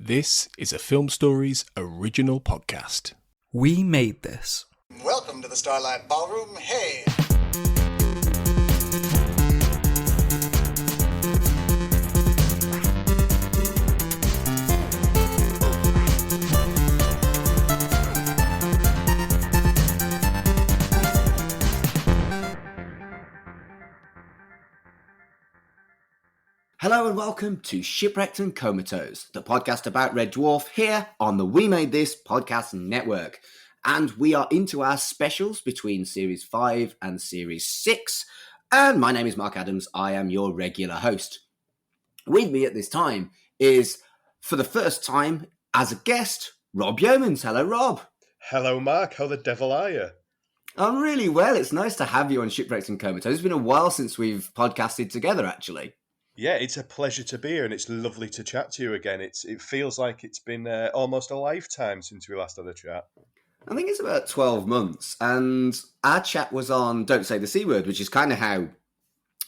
This is a Film Stories original podcast. We made this. Welcome to the Starlight Ballroom. Hey! Hello and welcome to Shipwrecked and Comatose, the podcast about Red Dwarf here on the We Made This podcast network. And we are into our specials between Series 5 and Series 6. And my name is Mark Adams. I am your regular host. With me at this time is, for the first time as a guest, Rob Yeomans. Hello, Rob. Hello, Mark. How the devil are you? I'm really well. It's nice to have you on Shipwrecked and Comatose. It's been a while since we've podcasted together, actually. Yeah, it's a pleasure to be here, and it's lovely to chat to you again. It feels like it's been almost a lifetime since we last had a chat. I think it's about 12 months, and our chat was on Don't Say the C Word, which is kind of how,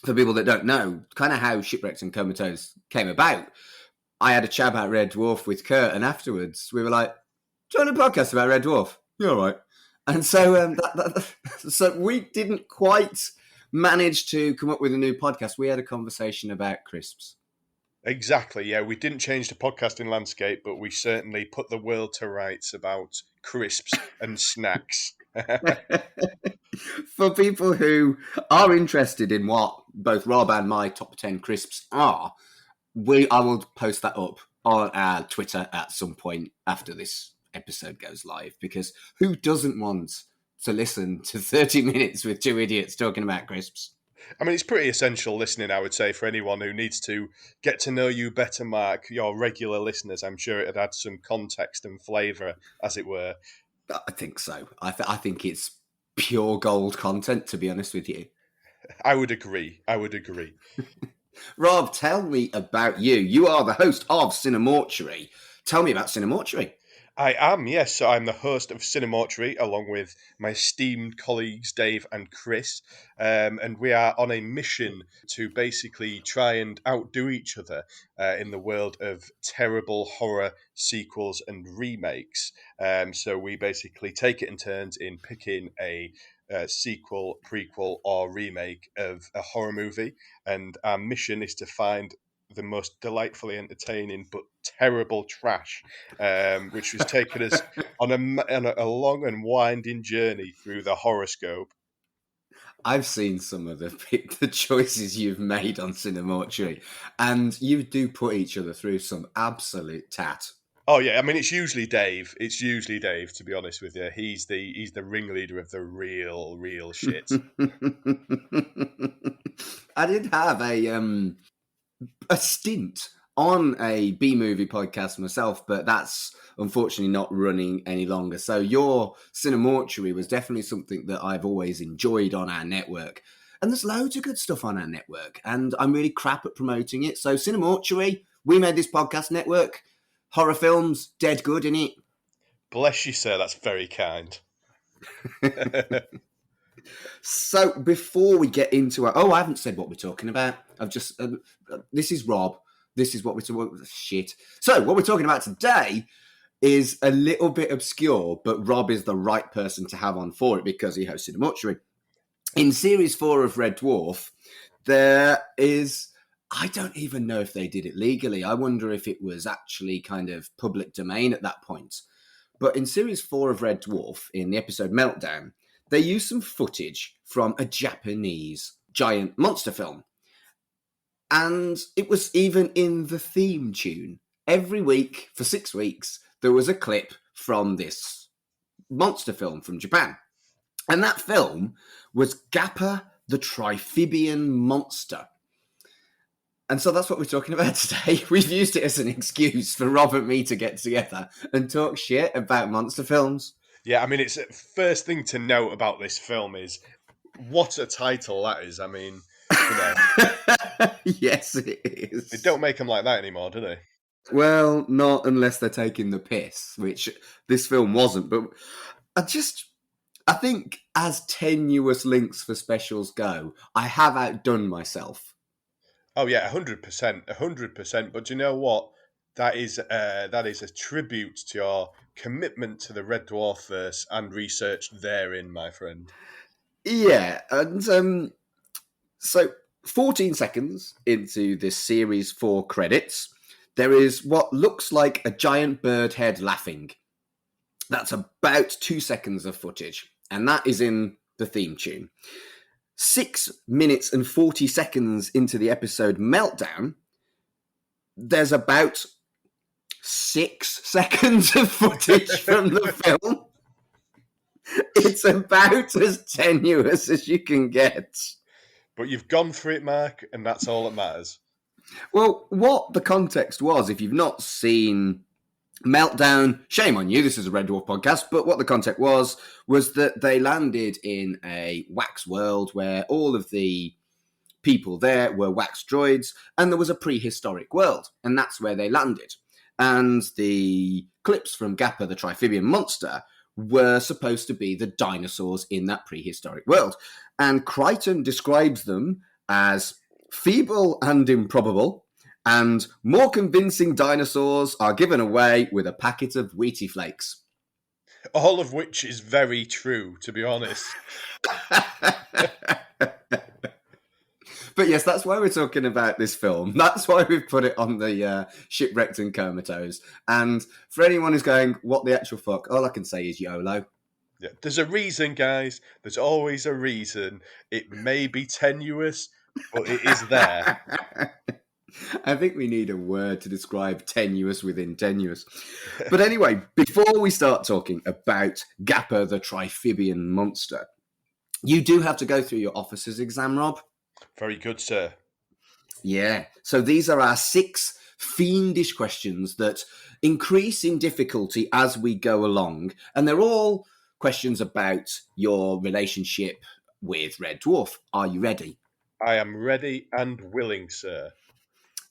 for people that don't know, kind of how Shipwrecked and Comatose came about. I had a chat about Red Dwarf with Kurt, and afterwards we were like, do you want a podcast about Red Dwarf? Yeah, all right. And so, so we didn't quite managed to come up with a new podcast. We had a conversation about crisps. Exactly, yeah. We didn't change the podcasting landscape, but we certainly put the world to rights about crisps and snacks. For people who are interested in what both Rob and my top 10 crisps are, I will post that up on our Twitter at some point after this episode goes live, because who doesn't want to listen to 30 minutes with two idiots talking about crisps? I mean, it's pretty essential listening, I would say, for anyone who needs to get to know you better, Mark. Your regular listeners, I'm sure it'd add some context and flavour, as it were. I think so. I think it's pure gold content, to be honest with you. I would agree. Rob, tell me about you. You are the host of Cinemortuary. Tell me about Cinemortuary. I am, yes. So I'm the host of Cinemortuary, along with my esteemed colleagues Dave and Chris. And we are on a mission to basically try and outdo each other in the world of terrible horror sequels and remakes. So we basically take it in turns in picking a sequel, prequel, or remake of a horror movie. And our mission is to find the most delightfully entertaining but terrible trash, which was taken us on a long and winding journey through the horoscope. I've seen some of the choices you've made on Cinemortuary, and you do put each other through some absolute tat. Oh yeah, I mean it's usually Dave. To be honest with you, he's the ringleader of the real shit. I did have a stint on a B-movie podcast myself, but that's unfortunately not running any longer. So your Cinemortuary was definitely something that I've always enjoyed on our network. And there's loads of good stuff on our network, and I'm really crap at promoting it. So Cinemortuary, We Made This podcast network, horror films, dead good in it. Bless you, sir. That's very kind. So before we get into I haven't said what we're talking about. I've just, this is Rob. This is what we're talking about. Shit. So what we're talking about today is a little bit obscure, but Rob is the right person to have on for it because he hosts Cinemortuary. In Series 4 of Red Dwarf, there is, I don't even know if they did it legally. I wonder if it was actually kind of public domain at that point. But in Series 4 of Red Dwarf, in the episode Meltdown, they used some footage from a Japanese giant monster film. And it was even in the theme tune. Every week, for 6 weeks, there was a clip from this monster film from Japan. And that film was Gappa the Triphibian monster. And so that's what we're talking about today. We've used it as an excuse for Rob and me to get together and talk shit about monster films. Yeah, I mean, it's first thing to note about this film is what a title that is. I mean, you know. Yes, it is. They don't make them like that anymore, do they? Well, not unless they're taking the piss, which this film wasn't. But I think as tenuous links for specials go, I have outdone myself. Oh, yeah, 100%. 100%. But you know what? That is a tribute to your commitment to the Red Dwarf verse and research therein, my friend. Yeah, and so 14 seconds into this series 4 credits, there is what looks like a giant bird head laughing. That's about 2 seconds of footage, and that is in the theme tune. 6 minutes and 40 seconds into the episode Meltdown, there's about 6 seconds of footage from the film. It's about as tenuous as you can get. But you've gone for it, Mark, and that's all that matters. Well, what the context was, if you've not seen Meltdown, shame on you, this is a Red Dwarf podcast, but what the context was that they landed in a wax world where all of the people there were wax droids, and there was a prehistoric world, and that's where they landed. And the clips from Gappa, the Triphibian monster, were supposed to be the dinosaurs in that prehistoric world. And Crichton describes them as feeble and improbable, and more convincing dinosaurs are given away with a packet of Wheatie Flakes. All of which is very true, to be honest. But yes, that's why we're talking about this film. That's why we've put it on the Shipwrecked and Comatose. And for anyone who's going, what the actual fuck, all I can say is YOLO. Yeah, there's a reason, guys. There's always a reason. It may be tenuous, but it is there. I think we need a word to describe tenuous within tenuous. But anyway, before we start talking about Gappa, the Triphibian monster, you do have to go through your officer's exam, Rob. Very good, sir. Yeah. So these are our 6 fiendish questions that increase in difficulty as we go along. And they're all questions about your relationship with Red Dwarf. Are you ready? I am ready and willing, sir.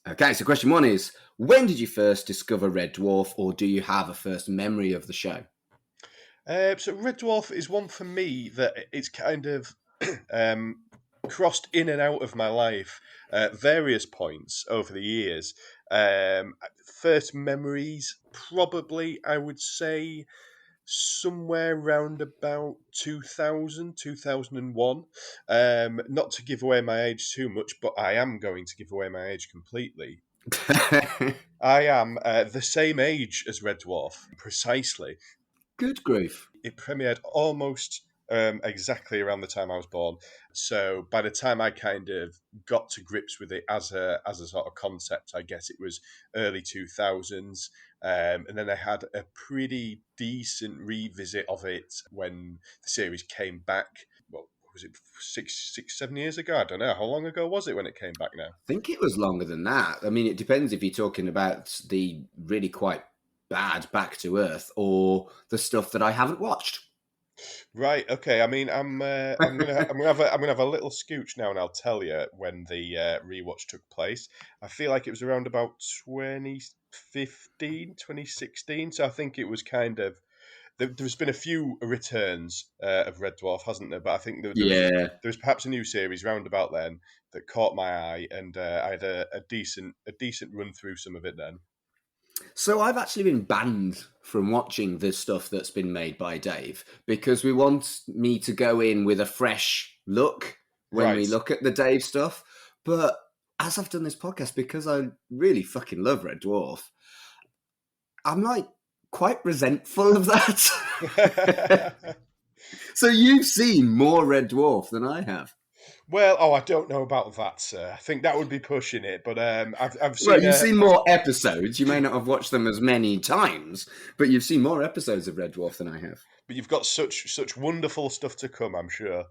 Okay, so question 1 is, when did you first discover Red Dwarf, or do you have a first memory of the show? So Red Dwarf is one for me that it's kind of crossed in and out of my life at various points over the years. First memories, probably, I would say, somewhere around about 2000, 2001. Not to give away my age too much, but I am going to give away my age completely. I am the same age as Red Dwarf, precisely. Good grief. It premiered almost exactly around the time I was born. So by the time I kind of got to grips with it as a sort of concept, I guess it was early 2000s. And then I had a pretty decent revisit of it when the series came back. Well, was it 7 years ago? I don't know. How long ago was it when it came back now? I think it was longer than that. I mean, it depends if you're talking about the really quite bad Back to Earth or the stuff that I haven't watched. Right. Okay. I mean, I'm gonna have a little scooch now, and I'll tell you when the rewatch took place. I feel like it was around about 2015, 2016. So I think it was kind of there's been a few returns of Red Dwarf, hasn't there? But I think there was perhaps a new series round about then that caught my eye, and I had a decent run through some of it then. So I've actually been banned from watching the stuff that's been made by Dave because we want me to go in with a fresh look when we look at the Dave stuff. But as I've done this podcast, because I really fucking love Red Dwarf, I'm like quite resentful of that. So you've seen more Red Dwarf than I have. Well, I don't know about that, sir. I think that would be pushing it. But I've seen. Well, you've seen more episodes. You may not have watched them as many times, but you've seen more episodes of Red Dwarf than I have. But you've got such wonderful stuff to come, I'm sure.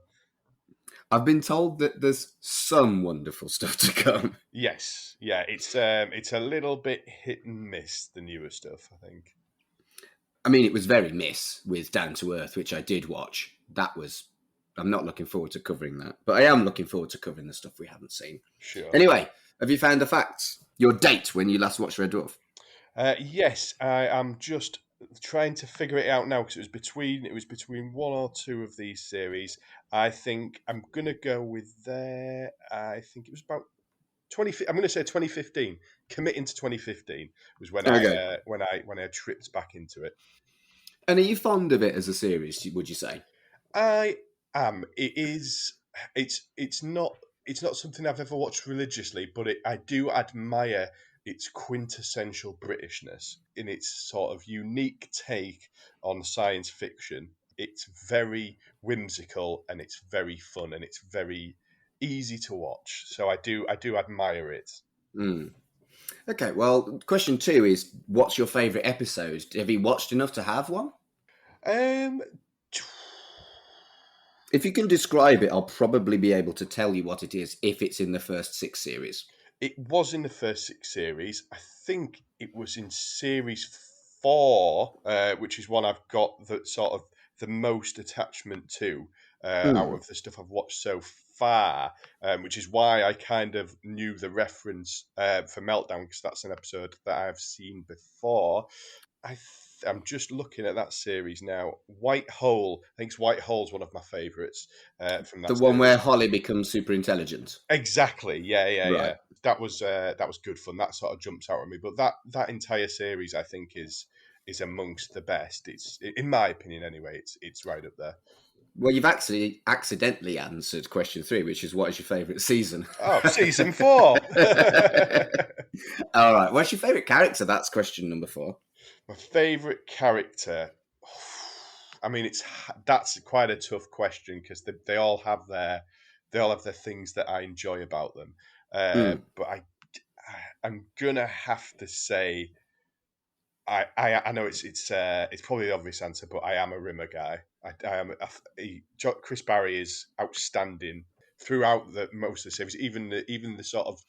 I've been told that there's some wonderful stuff to come. Yes, yeah, it's a little bit hit and miss, the newer stuff, I think. I mean, it was very miss with Down to Earth, which I did watch. I'm not looking forward to covering that, but I am looking forward to covering the stuff we haven't seen. Sure. Anyway, have you found the facts? Your date when you last watched Red Dwarf? Yes, I am just trying to figure it out now because it was between one or two of these series. I think I'm gonna go with I think it was about I'm going to say 2015. Committing to 2015 was when Okay. I tripped back into it. And are you fond of it as a series, would you say? I am. It is. It's not. It's not something I've ever watched religiously, but I do admire its quintessential Britishness in its sort of unique take on science fiction. It's very whimsical and it's very fun and it's very easy to watch. So I do admire it. Mm. Okay, well, question 2 is, what's your favourite episode? Have you watched enough to have one? Um, If you can describe it, I'll probably be able to tell you what it is if it's in the first 6 series. It was in the first 6 series. I think it was in series 4, which is one I've got the sort of the most attachment to out of the stuff I've watched so far, which is why I kind of knew the reference for Meltdown, because that's an episode that I've seen before. I'm just looking at that series now. White Hole. I think White Hole's one of my favourites from that The one series. where Holly becomes super intelligent. Exactly. Yeah. Right. That was good fun. That sort of jumps out at me. But that entire series, I think, is amongst the best. It's, in my opinion, anyway. It's right up there. Well, you've actually accidentally answered question 3, which is, what is your favourite season? Oh, season 4. All right. What's your favourite character? That's question number 4. My favourite character. I mean, that's quite a tough question because they all have their things that I enjoy about them. But I'm gonna have to say I know it's probably the obvious answer, but I am a Rimmer guy. Chris Barry is outstanding throughout most of the series, even the sort of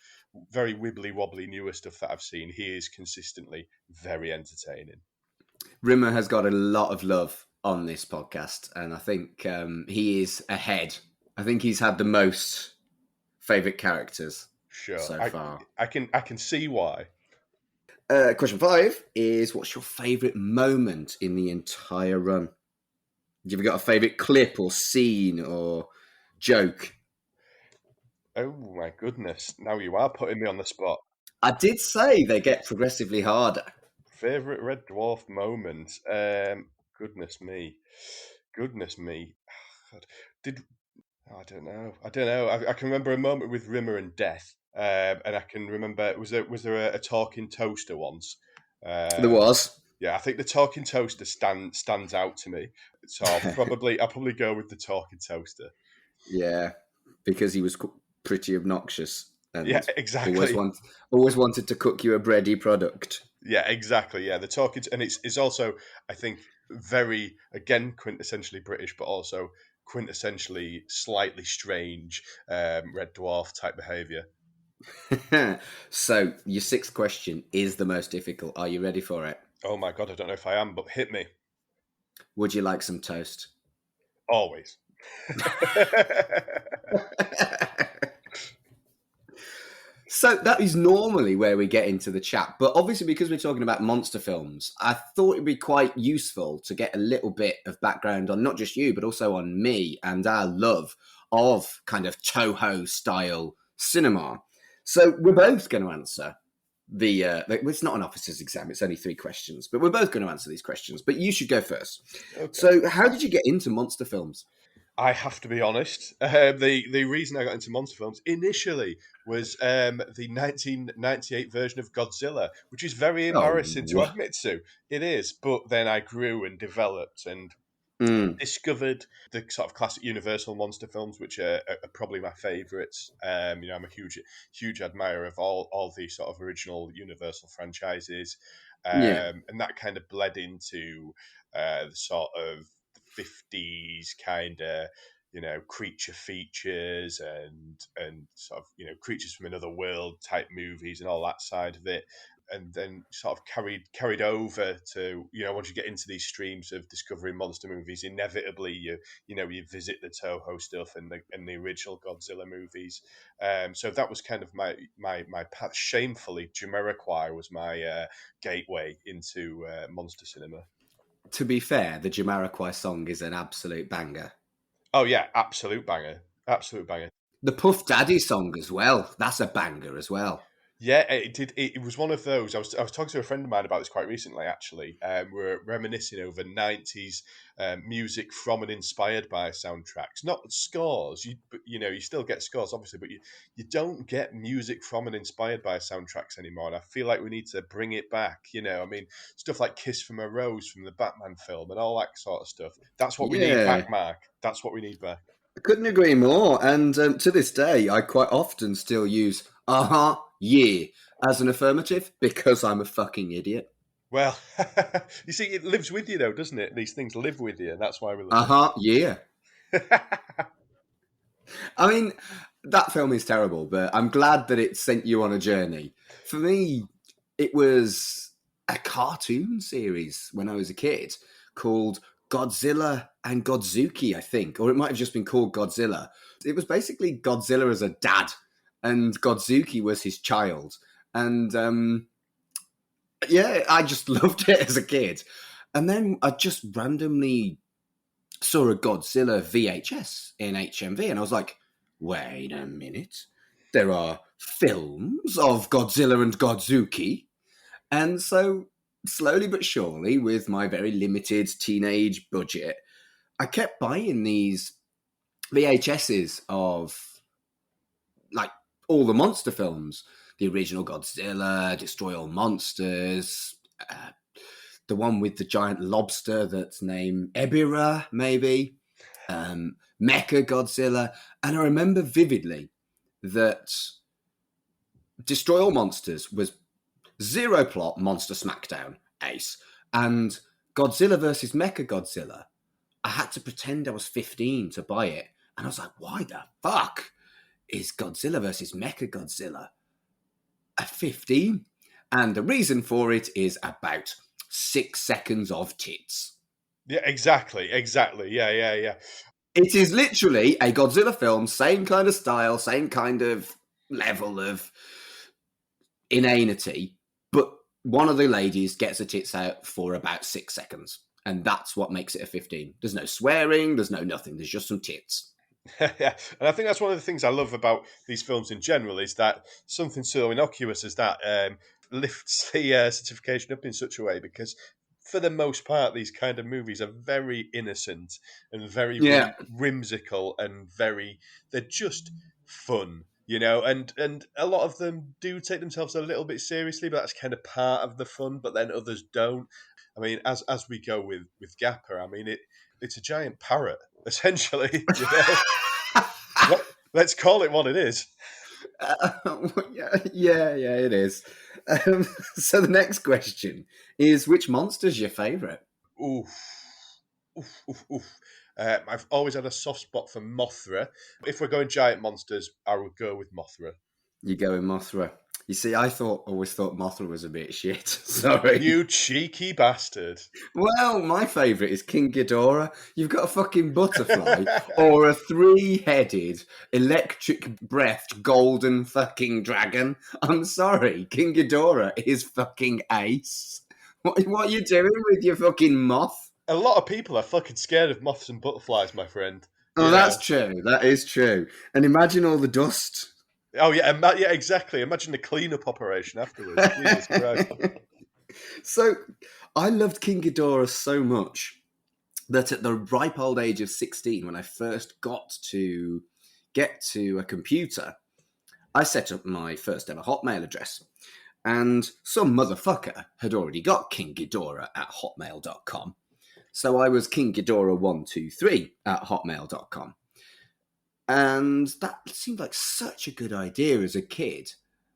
very wibbly wobbly newer stuff that I've seen. He is consistently very entertaining. Rimmer has got a lot of love on this podcast, and I think he is ahead. I think he's had the most favourite characters so far. I can see why. Question 5 is, what's your favourite moment in the entire run? Have you got a favourite clip or scene or joke? Oh my goodness! Now you are putting me on the spot. I did say they get progressively harder. Favorite Red Dwarf moment? Goodness me. God. I don't know. I can remember a moment with Rimmer and Death, and I can remember was there a talking toaster once? There was. Yeah, I think the talking toaster stands out to me. So I'll probably go with the talking toaster. Yeah, because he was pretty obnoxious and Yeah, exactly. always wanted to cook you a bready product. Yeah, exactly. Yeah, the talking and it's also, I think, very, again, quintessentially British, but also quintessentially slightly strange Red Dwarf type behaviour. So your 6th question is the most difficult. Are you ready for it? Oh my God, I don't know if I am, but hit me. Would you like some toast? Always. So that is normally where we get into the chat, but obviously because we're talking about monster films, I thought it'd be quite useful to get a little bit of background on not just you, but also on me and our love of kind of Toho style cinema. So we're both going to answer it's not an officer's exam, it's only 3 questions, but we're both going to answer these questions, but you should go first. Okay. So how did you get into monster films? I have to be honest. The reason I got into monster films initially was the 1998 version of Godzilla, which is very embarrassing to admit to. It is, but then I grew and developed and discovered the sort of classic Universal monster films, which are probably my favourites. I'm a huge admirer of all the sort of original Universal franchises, and that kind of bled into the sort of 50s kind of, creature features and sort of, creatures from another world type movies and all that side of it. And then sort of carried over to, once you get into these streams of discovering monster movies, inevitably you visit the Toho stuff and the original Godzilla movies. So that was kind of my path. Shamefully, Jamiroquai was my gateway into monster cinema. To be fair, the Jamiroquai song is an absolute banger. Oh yeah, absolute banger. The Puff Daddy song as well. That's a banger as well. Yeah, it did. It was one of those. I was talking to a friend of mine about this quite recently. Actually, we're reminiscing over '90s music from and inspired by soundtracks, not scores. You still get scores, obviously, but you don't get music from and inspired by soundtracks anymore. And I feel like we need to bring it back. I mean, stuff like "Kiss from a Rose" from the Batman film and all that sort of stuff. That's what we need Yeah. back, Mark. That's what we need back. I couldn't agree more. And to this day, I quite often still use yeah as an affirmative because I'm a fucking idiot. Well, you see, it lives with you, though, doesn't it? These things live with you, and that's why we love Yeah. it. I mean, that film is terrible, but I'm glad that it sent you on a journey. For me, it was a cartoon series when I was a kid called Godzilla and Godzuki, I think, or it might have just been called Godzilla. It was basically Godzilla as a dad, and Godzuki was his child. And I just loved it as a kid. And then I just randomly saw a Godzilla VHS in HMV, and I was like, wait a minute. There are films of Godzilla and Godzuki. And so, slowly but surely, with my very limited teenage budget, I kept buying these VHSs of, like, all the monster films. The original Godzilla, Destroy All Monsters, the one with the giant lobster that's named Ebirah, maybe, Mecha Godzilla. And I remember vividly that Destroy All Monsters was zero plot, monster smackdown, ace. And Godzilla versus Mecha Godzilla, I had to pretend I was 15 to buy it. And I was like, why the fuck is Godzilla versus Mecha Godzilla at 15? And the reason for it is about 6 seconds of tits. Yeah, exactly. Yeah. It is literally a Godzilla film, same kind of style, same kind of level of inanity, but one of the ladies gets her tits out for about 6 seconds. And that's what makes it a 15. There's no swearing, there's no nothing, there's just some tits. Yeah, and I think that's one of the things I love about these films in general is that something so innocuous as that lifts the certification up in such a way, because for the most part, these kind of movies are very innocent and very whimsical and they're just fun, and a lot of them do take themselves a little bit seriously, but that's kind of part of the fun, but then others don't. I mean, as we go with Gappa, I mean, it's a giant parrot, essentially. Let's call it what it is. Yeah, it is. So the next question is, which monster's your favourite? Oof. I've always had a soft spot for Mothra. If we're going giant monsters, I would go with Mothra. You go with Mothra. You see, I always thought Mothra was a bit shit. Sorry. You cheeky bastard. Well, my favourite is King Ghidorah. You've got a fucking butterfly or a 3-headed, electric-breathed, golden fucking dragon. I'm sorry, King Ghidorah is fucking ace. What are you doing with your fucking moth? A lot of people are fucking scared of moths and butterflies, my friend. Oh, that's true. That is true. And imagine all the dust. Oh, yeah, exactly. Imagine the cleanup operation afterwards. Jesus Christ. So, I loved King Ghidorah so much that at the ripe old age of 16, when I first got to get to a computer, I set up my first ever Hotmail address. And some motherfucker had already got King Ghidorah at hotmail.com. So I was King Ghidorah123 at hotmail.com. And that seemed like such a good idea as a kid.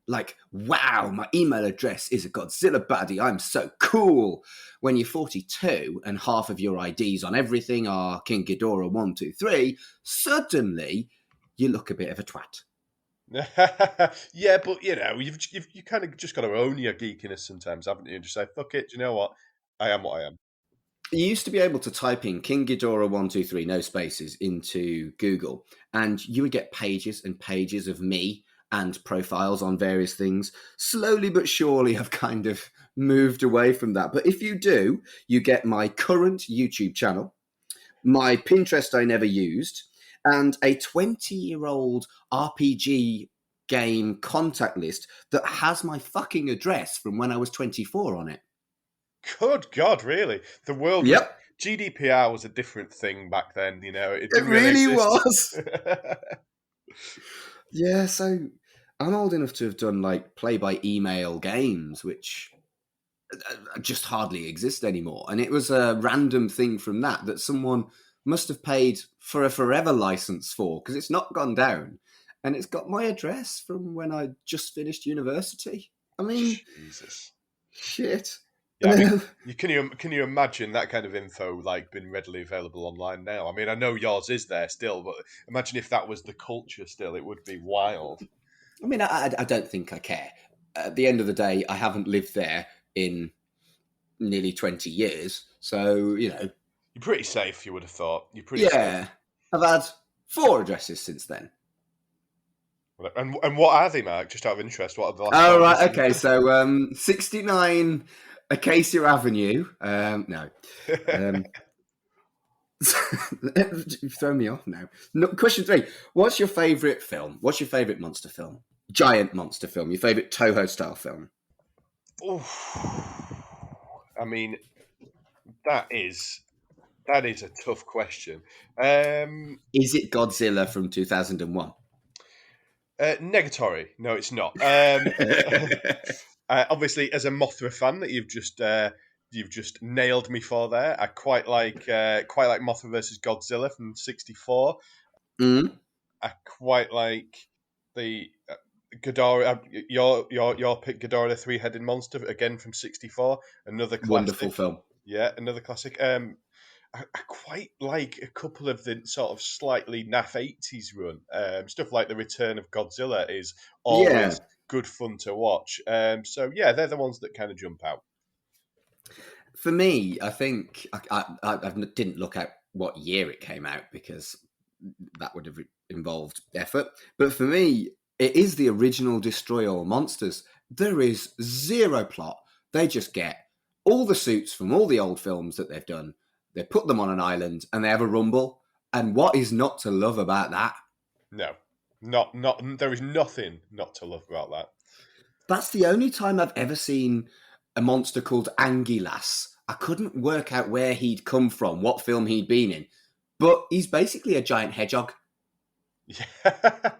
Like, wow, my email address is a Godzilla baddie. I'm so cool. When you're 42 and half of your IDs on everything are King Ghidorah123, suddenly you look a bit of a twat. Yeah, but you kind of just got to own your geekiness sometimes, haven't you? And just say, fuck it, do you know what? I am what I am. You used to be able to type in King Ghidorah123, no spaces, into Google, and you would get pages and pages of me and profiles on various things. Slowly but surely, I've kind of moved away from that. But if you do, you get my current YouTube channel, my Pinterest I never used, and a 20-year-old RPG game contact list that has my fucking address from when I was 24 on it. Good God, really? The world was... Yep. GDPR was a different thing back then, you know. It It didn't really exist. was. Yeah, so I'm old enough to have done like play-by-email games, which just hardly exist anymore. And it was a random thing from that someone must have paid for a forever license for, because it's not gone down. And it's got my address from when I just finished university. I mean, Jesus. shit. Yeah, I mean, can you imagine that kind of info like being readily available online now? I mean, I know yours is there still, but imagine if that was the culture still. It would be wild. I mean, I don't think I care. At the end of the day, I haven't lived there in nearly 20 years. So, you know. You're pretty safe, you would have thought. You're pretty safe. I've had 4 addresses since then. And what are they, Mark? Just out of interest, what are the last? Oh, right, okay. So 69 Acacia Avenue. No. You've thrown me off now. No, question 3. What's your favourite film? What's your favourite monster film? Giant monster film. Your favourite Toho style film? I mean, that is a tough question. Is it Godzilla from 2001? Negatory. No, it's not. Obviously, as a Mothra fan, that you've just nailed me for there. I quite like Mothra versus Godzilla from '64. Mm. I quite like the Ghidorah. Your pick, Ghidorah, the 3-headed monster, again from '64. Another classic. Wonderful film. Yeah, another classic. I quite like a couple of the sort of slightly naff 80s run. Stuff like The Return of Godzilla is always good fun to watch. So, yeah, they're the ones that kind of jump out. For me, I think I didn't look at what year it came out because that would have involved effort. But for me, it is the original Destroy All Monsters. There is zero plot. They just get all the suits from all the old films that they've done. They put them on an island and they have a rumble. And what is not to love about that? No, not. There is nothing not to love about that. That's the only time I've ever seen a monster called Anguilas. I couldn't work out where he'd come from, what film he'd been in. But he's basically a giant hedgehog.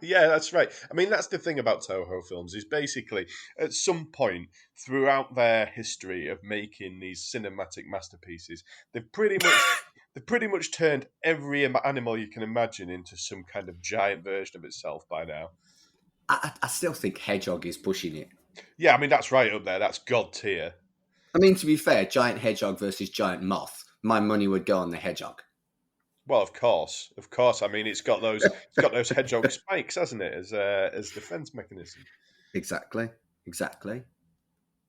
Yeah, that's right. I mean, that's the thing about Toho films is basically at some point throughout their history of making these cinematic masterpieces, they've pretty much turned every animal you can imagine into some kind of giant version of itself by now. I still think hedgehog is pushing it. Yeah, I mean, that's right up there. That's God tier. I mean, to be fair, giant hedgehog versus giant moth, my money would go on the hedgehog. Well, of course. I mean, it's got those hedgehog spikes, hasn't it, as defense mechanism? Exactly.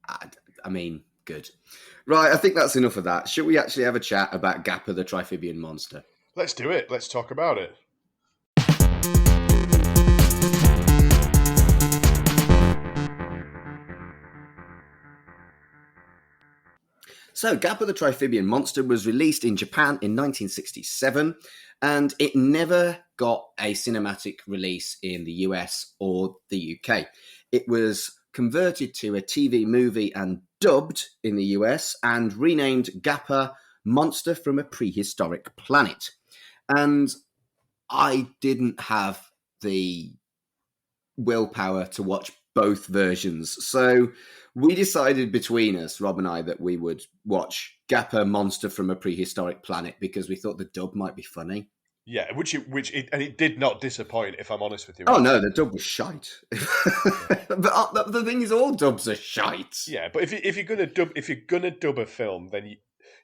I mean, good. Right, I think that's enough of that. Should we actually have a chat about Gappa the Triphibian monster? Let's do it. Let's talk about it. So, Gappa the Triphibian monster was released in Japan in 1967, and it never got a cinematic release in the US or the UK. It was converted to a TV movie and dubbed in the US and renamed Gappa Monster from a Prehistoric Planet. And I didn't have the willpower to watch both versions. So we decided between us, Rob and I, that we would watch Gappa Monster from a Prehistoric Planet because we thought the dub might be funny. Yeah, and it did not disappoint, if I'm honest with you. Oh no, the dub was shite. But the thing is, all dubs are shite. Yeah, but if you're gonna dub a film, then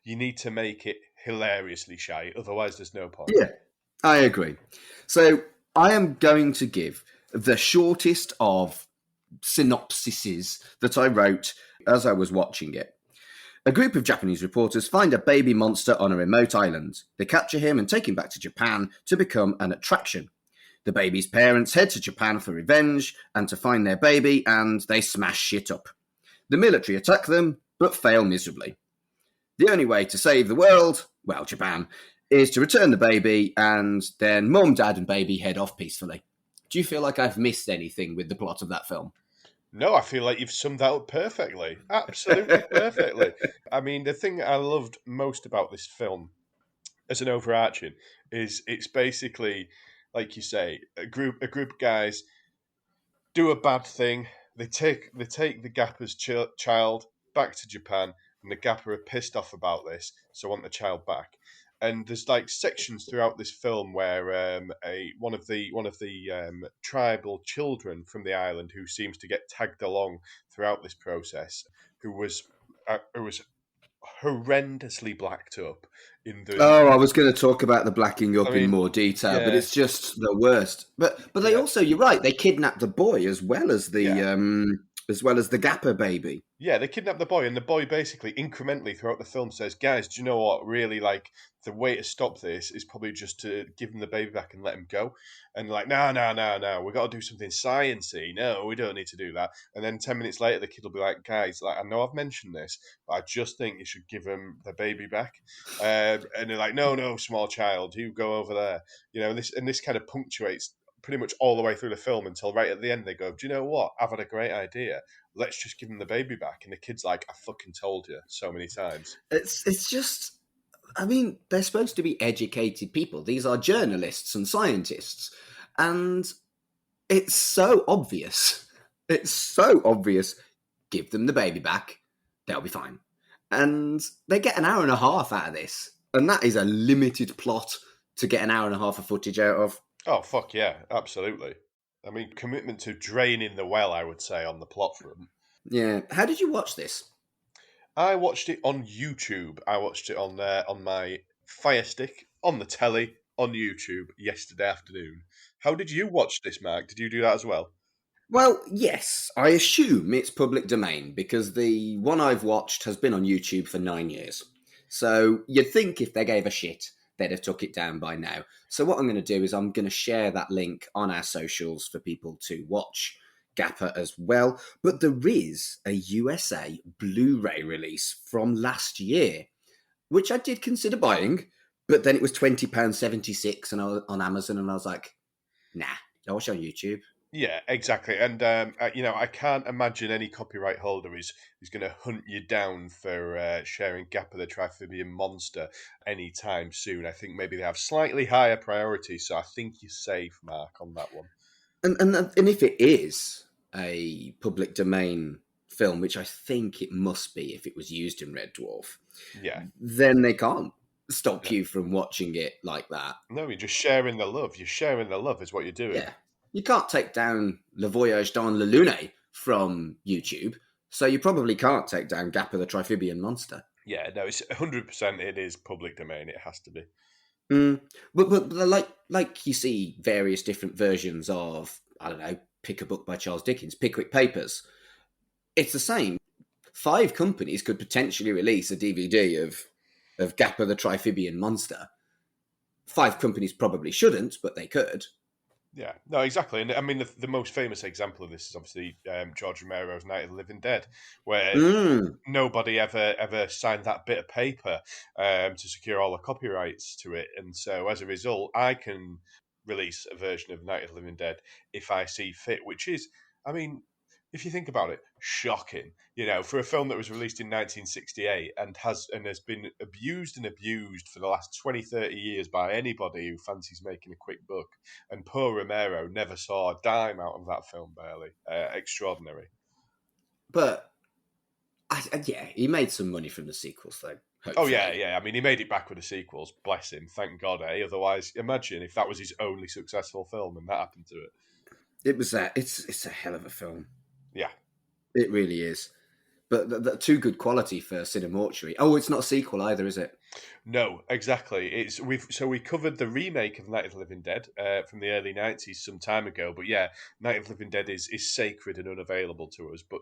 you need to make it hilariously shite. Otherwise, there's no point. Yeah, I agree. So I am going to give the shortest of synopsises that I wrote as I was watching it. A group of Japanese reporters find a baby monster on a remote island. They capture him and take him back to Japan to become an attraction. The baby's parents head to Japan for revenge and to find their baby, and they smash shit up. The military attack them, but fail miserably. The only way to save the world, well, Japan, is to return the baby, and then mum, dad, and baby head off peacefully. Do you feel like I've missed anything with the plot of that film? No, I feel like you've summed that up perfectly. Absolutely perfectly. I mean, the thing I loved most about this film as an overarching is it's basically, like you say, a group of guys do a bad thing. They take the Gappa's child back to Japan, and the Gappa are pissed off about this, so want the child back. And there's like sections throughout this film where one of the tribal children from the island who seems to get tagged along throughout this process, who was horrendously blacked up in the. Oh, I was going to talk about the blacking up I in mean, more detail, but yeah, it's just the worst. But they yeah, also, you're right, they kidnapped the boy as well as the yeah. Gappa baby. Yeah, they kidnap the boy, and the boy basically incrementally throughout the film says, "Guys, do you know what? Really, like the way to stop this is probably just to give him the baby back and let him go." And like, no, we got to do something sciencey. No, we don't need to do that. And then 10 minutes later, the kid will be like, "Guys, like I know I've mentioned this, but I just think you should give him the baby back." And they're like, "No, small child, you go over there." You know, and this kind of punctuates pretty much all the way through the film until right at the end they go, "Do you know what? I've had a great idea. Let's just give him the baby back." And the kid's like, "I fucking told you so many times." It's just, I mean, they're supposed to be educated people. These are journalists and scientists, and it's so obvious. It's so obvious. Give them the baby back, they'll be fine. And they get an hour and a half out of this, and that is a limited plot to get an hour and a half of footage out of. Oh, fuck yeah, absolutely. I mean, commitment to draining the well, I would say, on the plot front. Yeah. How did you watch this? I watched it on YouTube. I watched it on my Fire Stick, on the telly, on YouTube yesterday afternoon. How did you watch this, Mark? Did you do that as well? Well, yes, I assume it's public domain because the one I've watched has been on YouTube for 9 years. So you'd think if they gave a shit, they'd have took it down by now. So what I'm going to do is I'm going to share that link on our socials for people to watch Gappa as well. But there is a USA Blu-ray release from last year, which I did consider buying, but then it was £20.76 on Amazon, and I was like, nah, I'll watch it on YouTube. Yeah, exactly. And I can't imagine any copyright holder is going to hunt you down for sharing Gappa the Triphibian monster anytime soon. I think maybe they have slightly higher priorities, so I think you're safe, Mark, on that one. And if it is a public domain film, which I think it must be if it was used in Red Dwarf, Yeah. then they can't stop you from watching it like that. No, you're just sharing the love. You're sharing the love is what you're doing. Yeah. You can't take down Le Voyage dans la Lune from YouTube, so you probably can't take down Gappa the Triphibian monster. Yeah, no, it's 100%. It is public domain. It has to be. But like you see various different versions of, I don't know, Pick a Book by Charles Dickens, Pickwick Papers. It's the same. 5 companies could potentially release a DVD of Gappa the Triphibian monster. 5 companies probably shouldn't, but they could. Yeah, no, exactly. And I mean, the most famous example of this is obviously George Romero's Night of the Living Dead, where nobody ever signed that bit of paper to secure all the copyrights to it. And so as a result, I can release a version of Night of the Living Dead if I see fit, which is, I mean, if you think about it, shocking. You know, for a film that was released in 1968 and has been abused for the last 20, 30 years by anybody who fancies making a quick buck. And poor Romero never saw a dime out of that film, barely. Extraordinary. But, yeah, he made some money from the sequels, though. Hopefully. Oh, yeah. I mean, he made it back with the sequels. Bless him. Thank God, eh? Otherwise, imagine if that was his only successful film and that happened to it. It's a hell of a film. Yeah. It really is. But too good quality for Cinemortuary. Oh, it's not a sequel either, is it? No, exactly. We covered the remake of Night of the Living Dead from the early 90s some time ago. But yeah, Night of the Living Dead is sacred and unavailable to us. But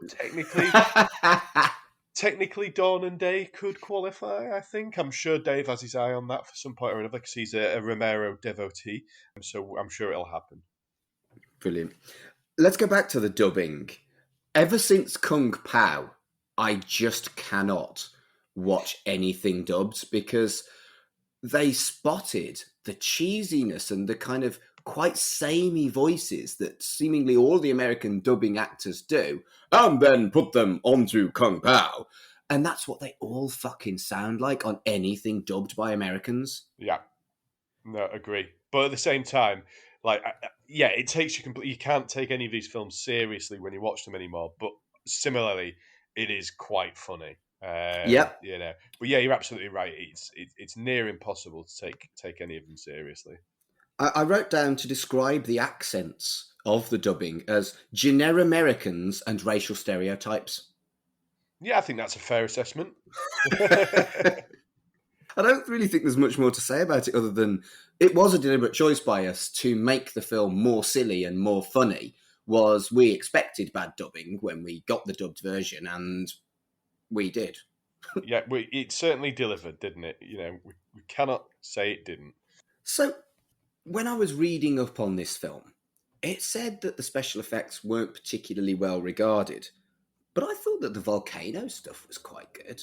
technically Dawn and Day could qualify, I think. I'm sure Dave has his eye on that for some point or another because he's a Romero devotee. So I'm sure it'll happen. Brilliant. Let's go back to the dubbing. Ever since Kung Pao, I just cannot watch anything dubbed because they spotted the cheesiness and the kind of quite samey voices that seemingly all the American dubbing actors do, and then put them onto Kung Pao. And that's what they all fucking sound like on anything dubbed by Americans. Yeah, no, agree. But at the same time, like, yeah, it takes you completely. You can't take any of these films seriously when you watch them anymore. But similarly, it is quite funny. Yep. You know, but yeah, you're absolutely right. It's near impossible to take any of them seriously. I wrote down to describe the accents of the dubbing as Generic-Americans and racial stereotypes. Yeah, I think that's a fair assessment. I don't really think there's much more to say about it other than it was a deliberate choice by us to make the film more silly and more funny. Was we expected bad dubbing when we got the dubbed version, and we did. Yeah, it certainly delivered, didn't it? You know, we cannot say it didn't. So, when I was reading up on this film, it said that the special effects weren't particularly well regarded, but I thought that the volcano stuff was quite good.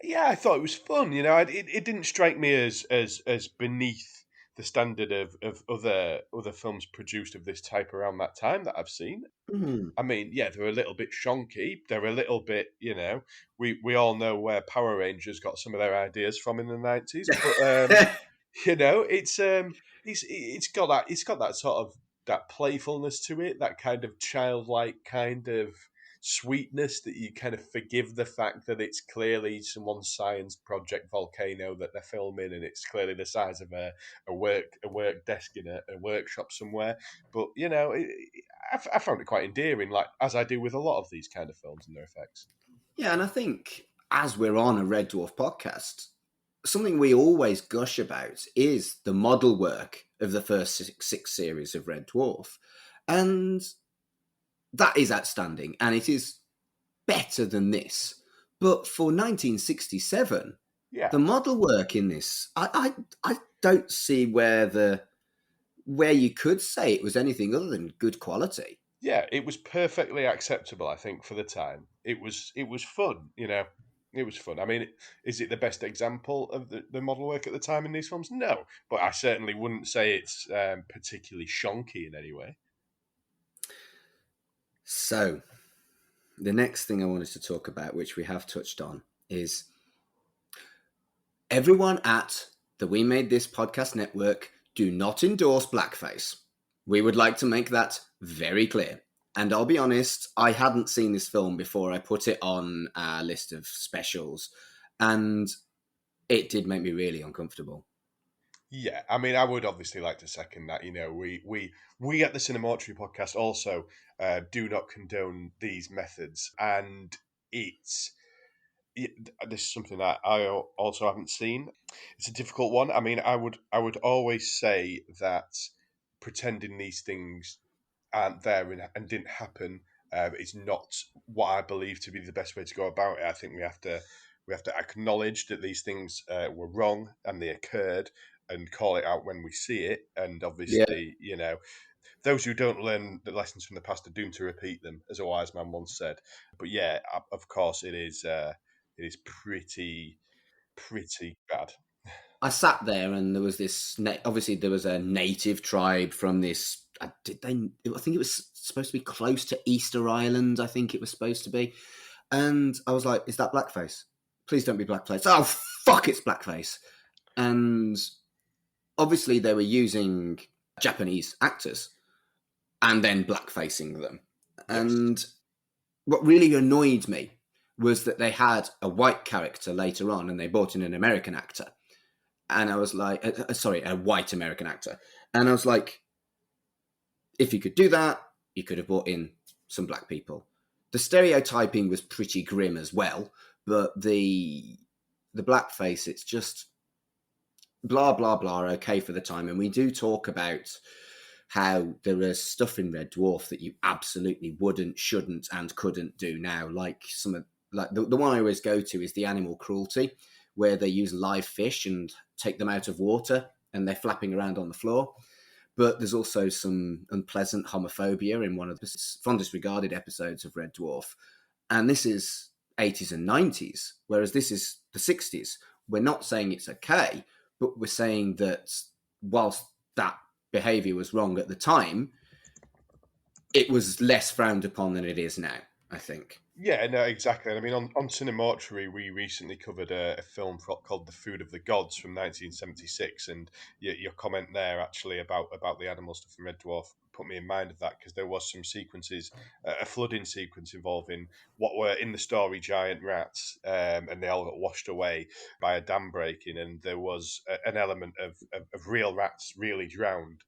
Yeah, I thought it was fun. You know, it didn't strike me as beneath the standard of other films produced of this type around that time that I've seen. Mm. I mean, yeah, they're a little bit shonky. They're a little bit, you know, we all know where Power Rangers got some of their ideas from in the 90s. But you know, it's got that sort of that playfulness to it, that kind of childlike kind of sweetness that you kind of forgive the fact that it's clearly someone's science project volcano that they're filming, and it's clearly the size of a work desk in a workshop somewhere. But you know, I found it quite endearing, like as I do with a lot of these kind of films and their effects. Yeah, and I think as we're on a Red Dwarf podcast, something we always gush about is the model work of the first six series of Red Dwarf. And that is outstanding, and it is better than this. But for 1967, Yeah, the model work in this, I don't see where you could say it was anything other than good quality. yeah, it was perfectly acceptable, I think, for the time. It was fun, you know. It was fun. I mean, is it the best example of the model work at the time in these films? No, but I certainly wouldn't say it's particularly shonky in any way. So, the next thing I wanted to talk about, which we have touched on, is everyone at the We Made This Podcast Network do not endorse blackface. We would like to make that very clear. And I'll be honest, I hadn't seen this film before I put it on our list of specials, and it did make me really uncomfortable. Yeah, I mean, I would obviously like to second that. You know, we at the Cinemortuary podcast also do not condone these methods, and it's this is something that I also haven't seen. It's a difficult one. I mean, I would always say that pretending these things aren't there and didn't happen is not what I believe to be the best way to go about it. I think we have to acknowledge that these things were wrong and they occurred, and call it out when we see it. And Yeah. obviously, you know, those who don't learn the lessons from the past are doomed to repeat them, as a wise man once said. But yeah, of course, it is pretty bad. I sat there, and there was this. Obviously, there was a native tribe from this. I think it was supposed to be close to Easter Island. I think it was supposed to be, and I was like, "Is that blackface? Please don't be blackface." Oh fuck, it's blackface. And obviously, they were using Japanese actors and then blackfacing them. And what really annoyed me was that they had a white character later on, and they brought in an American actor. And I was like, a white American actor. And I was like, if you could do that, you could have brought in some black people. The stereotyping was pretty grim as well, but the blackface, it's just blah, blah, blah, okay for the time. And we do talk about how there is stuff in Red Dwarf that you absolutely wouldn't, shouldn't, and couldn't do now. Like the one I always go to is the animal cruelty, where they use live fish and take them out of water and they're flapping around on the floor. But there's also some unpleasant homophobia in one of the fondest regarded episodes of Red Dwarf. And this is 80s and 90s, whereas this is the 60s. We're not saying it's okay, but we're saying that whilst that behaviour was wrong at the time, it was less frowned upon than it is now, I think. Yeah, no, exactly. And I mean, on Cinemortuary, we recently covered a film called The Food of the Gods from 1976, and your comment there actually about the animal stuff in Red Dwarf put me in mind of that, because there was some sequences, a flooding sequence involving what were in the story giant rats, and they all got washed away by a dam breaking, and there was an element of real rats really drowned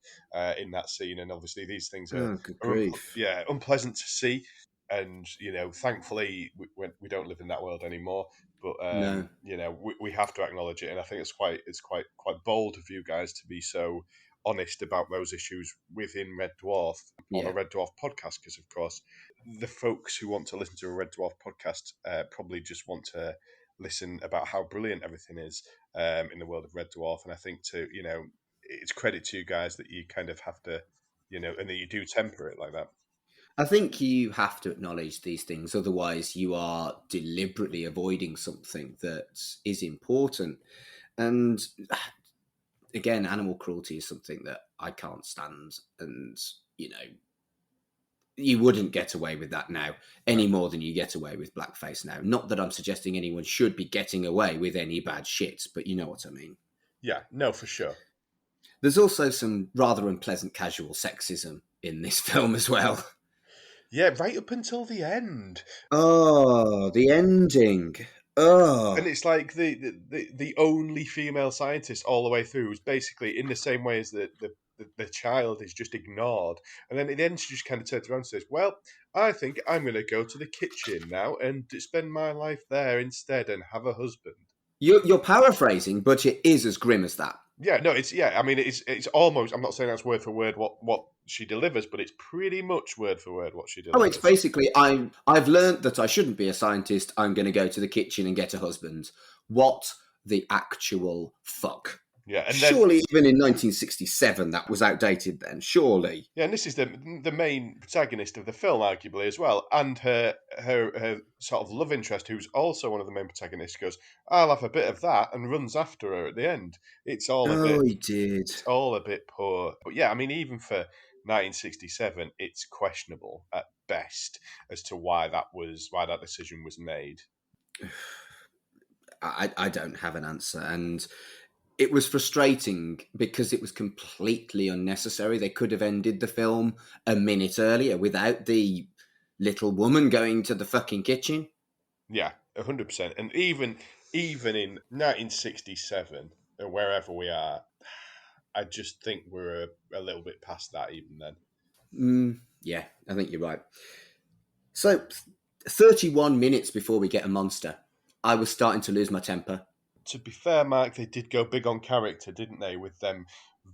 in that scene, and obviously these things Oh, good grief. unpleasant to see. And thankfully we don't live in that world anymore. But No. we have to acknowledge it, and I think it's quite bold of you guys to be so honest about those issues within Red Dwarf on a Yeah. Red Dwarf podcast. Because of course, the folks who want to listen to a Red Dwarf podcast probably just want to listen about how brilliant everything is in the world of Red Dwarf. And I think it's credit to you guys that you kind of have to, and that you do temper it like that. I think you have to acknowledge these things, otherwise you are deliberately avoiding something that is important. And again, animal cruelty is something that I can't stand, and you wouldn't get away with that now any more than you get away with blackface now. Not that I'm suggesting anyone should be getting away with any bad shit, but you know what I mean. Yeah, no, for sure. There's also some rather unpleasant casual sexism in this film as well. Yeah, right up until the end. Oh, the ending. Oh. And it's like the only female scientist all the way through is basically in the same way as the child is just ignored. And then at the end, she just kind of turns around and says, well, I think I'm going to go to the kitchen now and spend my life there instead and have a husband. You're paraphrasing, but it is as grim as that. Yeah, no, I mean, it's almost, I'm not saying that's word for word what she delivers, but it's pretty much word for word what she delivers. Oh, it's basically, I've learned that I shouldn't be a scientist. I'm going to go to the kitchen and get a husband. What the actual fuck? Yeah, and then, surely even in 1967 that was outdated then, surely. Yeah, and this is the main protagonist of the film, arguably, as well. And her sort of love interest, who's also one of the main protagonists, goes, I'll have a bit of that, and runs after her at the end. It's all he did. It's all a bit poor. But yeah, I mean, even for 1967, it's questionable at best as to why that decision was made. I don't have an answer, and it was frustrating because it was completely unnecessary. They could have ended the film a minute earlier without the little woman going to the fucking kitchen. Yeah, 100%. And even in 1967, or wherever we are, I just think we're a little bit past that even then. Yeah, I think you're right. So, 31 minutes before we get a monster, I was starting to lose my temper. To be fair, Mark, they did go big on character, didn't they? With them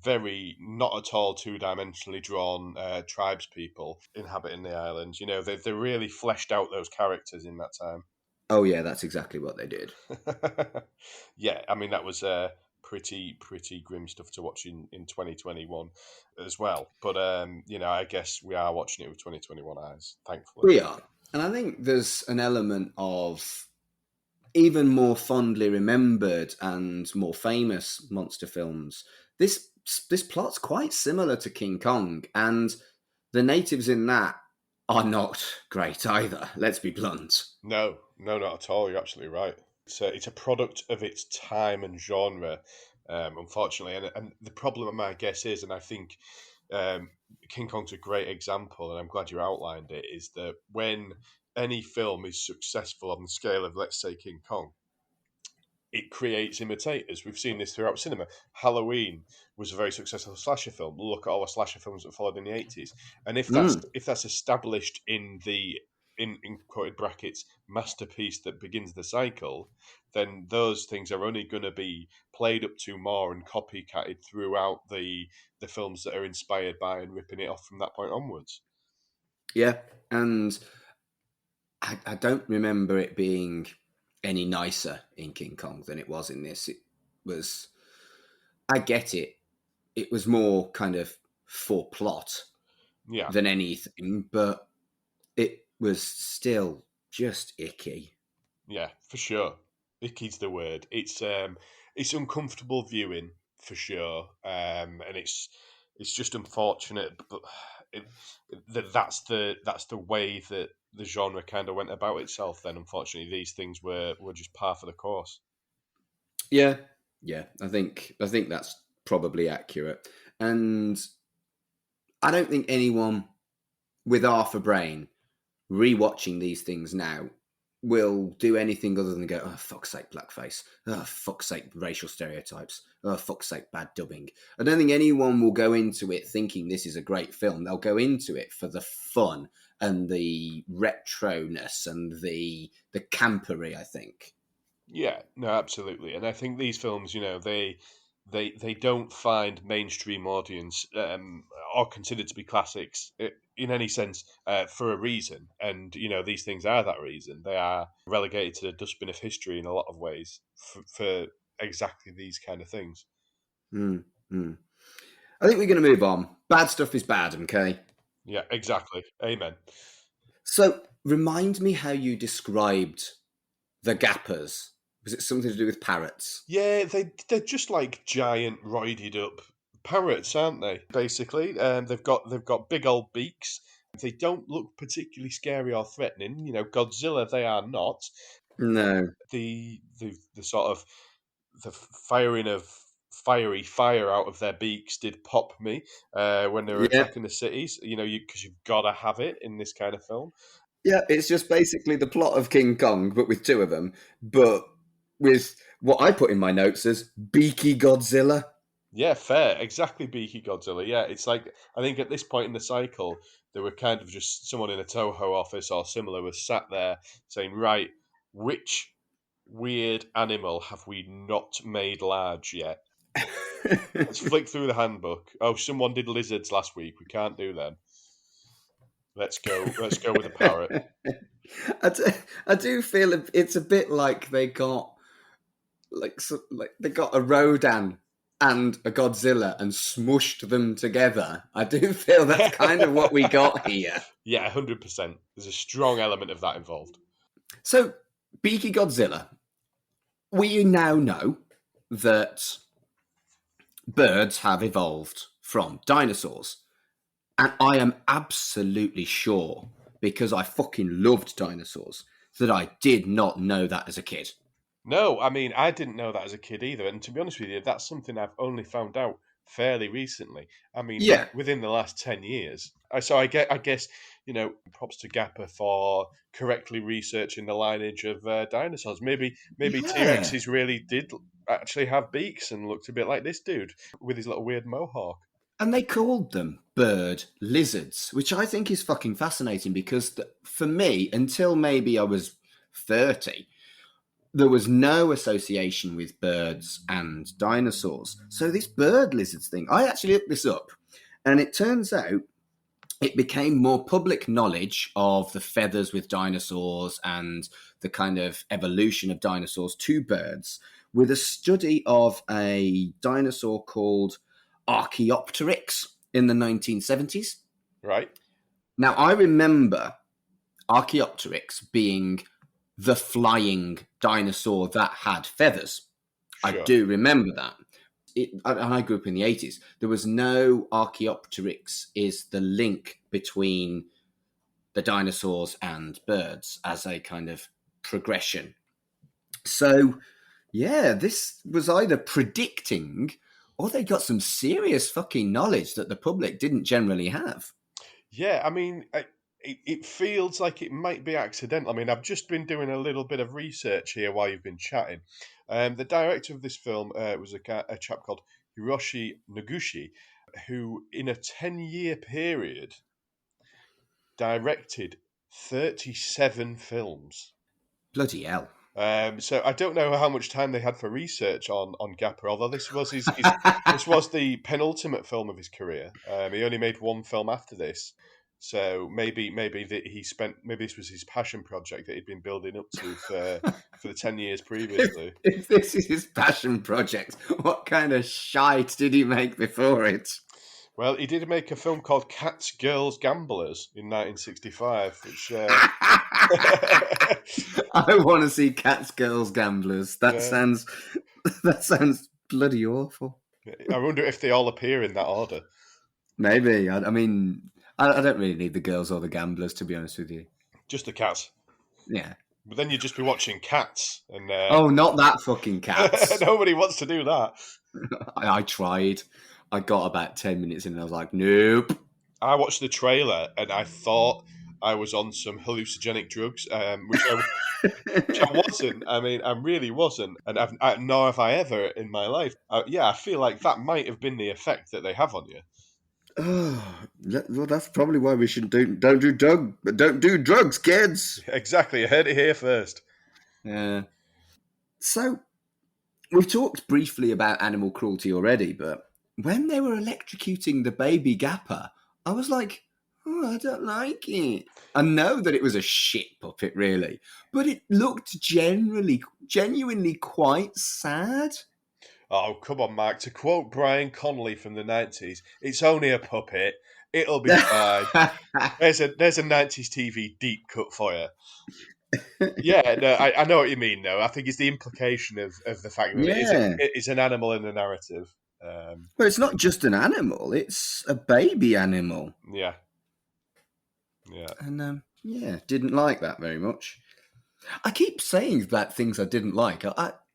very not at all two-dimensionally drawn tribes people inhabiting the island. They really fleshed out those characters in that time. Oh yeah, that's exactly what they did. Yeah, I mean that was pretty grim stuff to watch in 2021 as well. But I guess we are watching it with 2021 eyes, thankfully. We are, and I think there's an element of even more fondly remembered and more famous monster films. This plot's quite similar to King Kong, and the natives in that are not great either. Let's be blunt. No, not at all. You're absolutely right. It's a product of its time and genre, unfortunately. And the problem, my guess is, and I think King Kong's a great example, and I'm glad you outlined it, is that when any film is successful on the scale of, let's say, King Kong, it creates imitators. We've seen this throughout cinema. Halloween was a very successful slasher film. Look at all the slasher films that followed in the 80s. And if that's established in the in quoted brackets masterpiece that begins the cycle, then those things are only going to be played up to more and copycatted throughout the films that are inspired by and ripping it off from that point onwards. Yeah, and I don't remember it being any nicer in King Kong than it was in this. It was, I get it, it was more kind of for plot than anything, but it was still just icky. Yeah, for sure. Icky's the word. It's uncomfortable viewing for sure, and it's just unfortunate, but that's the way that the genre kind of went about itself. Then, unfortunately, these things were just par for the course. Yeah, yeah. I think that's probably accurate, and I don't think anyone with half a brain rewatching these things now will do anything other than go, oh, fuck's sake, blackface. Oh, fuck's sake, racial stereotypes. Oh, fuck's sake, bad dubbing. I don't think anyone will go into it thinking this is a great film. They'll go into it for the fun and the retroness and the campery, I think. Yeah, no, absolutely. And I think these films, they don't find mainstream audience or considered to be classics in any sense for a reason. And these things are that reason. They are relegated to the dustbin of history in a lot of ways for exactly these kind of things. Mm, mm. I think we're going to move on. Bad stuff is bad, okay? Yeah, exactly. Amen. So remind me how you described the Gappas. Was it something to do with parrots? Yeah, they're just like giant roided up parrots, aren't they? Basically, they've got big old beaks. They don't look particularly scary or threatening. Godzilla, they are not. No. The sort of the firing of fiery fire out of their beaks did pop me when they were Yeah. attacking the cities. Because you've got to have it in this kind of film. Yeah, it's just basically the plot of King Kong, but with two of them, but with what I put in my notes as Beaky Godzilla. Yeah, fair. Exactly, Beaky Godzilla. Yeah, it's like, I think at this point in the cycle, there were kind of just someone in a Toho office or similar was sat there saying, right, which weird animal have we not made large yet? Let's flick through the handbook. Oh, someone did lizards last week. We can't do them. Let's go with a parrot. I do feel it's a bit like they got like they got a Rodan and a Godzilla and smushed them together. I do feel that's kind of what we got here. Yeah, 100%. There's a strong element of that involved. So, Beaky Godzilla, we now know that birds have evolved from dinosaurs. And I am absolutely sure, because I fucking loved dinosaurs, that I did not know that as a kid. No, I mean, I didn't know that as a kid either. And to be honest with you, that's something I've only found out fairly recently. I mean, Yeah. within the last 10 years. So I guess, props to Gappa for correctly researching the lineage of dinosaurs. Maybe Yeah. T-Rexes really did actually have beaks and looked a bit like this dude with his little weird mohawk. And they called them bird lizards, which I think is fucking fascinating because for me, until maybe I was 30, there was no association with birds and dinosaurs. So this bird lizards thing, I actually looked this up, and it turns out it became more public knowledge of the feathers with dinosaurs and the kind of evolution of dinosaurs to birds with a study of a dinosaur called Archaeopteryx in the 1970s. Right. Now, I remember Archaeopteryx being the flying dinosaur that had feathers. Sure. I do remember that. And I grew up in the 80s. There was no Archaeopteryx is the link between the dinosaurs and birds as a kind of progression. So, yeah, this was either predicting or they got some serious fucking knowledge that the public didn't generally have. Yeah, I mean, it feels like it might be accidental. I mean, I've just been doing a little bit of research here while you've been chatting. The director of this film was a chap called Hiroshi Noguchi, who in a 10-year period directed 37 films. Bloody hell. So I don't know how much time they had for research on Gappa, although this was his this was the penultimate film of his career. He only made one film after this, so maybe this was his passion project that he'd been building up to for the 10 years previously. If this is his passion project, what kind of shite did he make before it? Well, he did make a film called Cats, Girls, Gamblers in 1965, which I want to see Cats, Girls, Gamblers. That sounds bloody awful. I wonder if they all appear in that order. Maybe. I mean, I don't really need the girls or the gamblers, to be honest with you. Just the cats. Yeah. But then you'd just be watching Cats. And oh, not that fucking Cats. Nobody wants to do that. I tried. I got about 10 minutes in and I was like, nope. I watched the trailer and I thought I was on some hallucinogenic drugs, which I wasn't. I mean, I really wasn't. And nor have I ever in my life. I feel like that might have been the effect that they have on you. Oh, well, that's probably why we shouldn't don't do drugs, kids. Exactly, I heard it here first. Yeah. So, we've talked briefly about animal cruelty already, but when they were electrocuting the baby Gappa, I was like, oh, I don't like it. I know that it was a shit puppet, really, but it looked genuinely quite sad. Oh, come on, Mark. To quote Brian Connolly from the 90s, it's only a puppet. It'll be fine. There's a 90s TV deep cut for you. Yeah, no, I know what you mean, though. I think it's the implication of the fact that it is an animal in the narrative. But it's not just an animal, it's a baby animal. Yeah. Yeah. And, didn't like that very much. I keep saying that things I didn't like.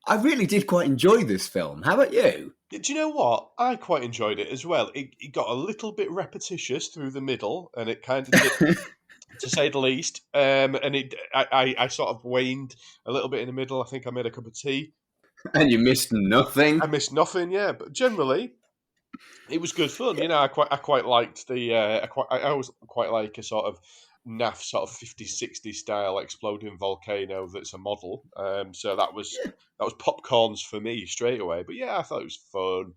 I really did quite enjoy this film. How about you? Do you know what? I quite enjoyed it as well. It got a little bit repetitious through the middle, and it kind of did, to say the least. And I sort of waned a little bit in the middle. I think I made a cup of tea. And you missed nothing? I missed nothing, yeah. But generally, it was good fun. You know, I quite liked the... I always quite like a sort of naff sort of 50s, 60s style exploding volcano that's a model. So that was popcorns for me straight away. But yeah, I thought it was fun.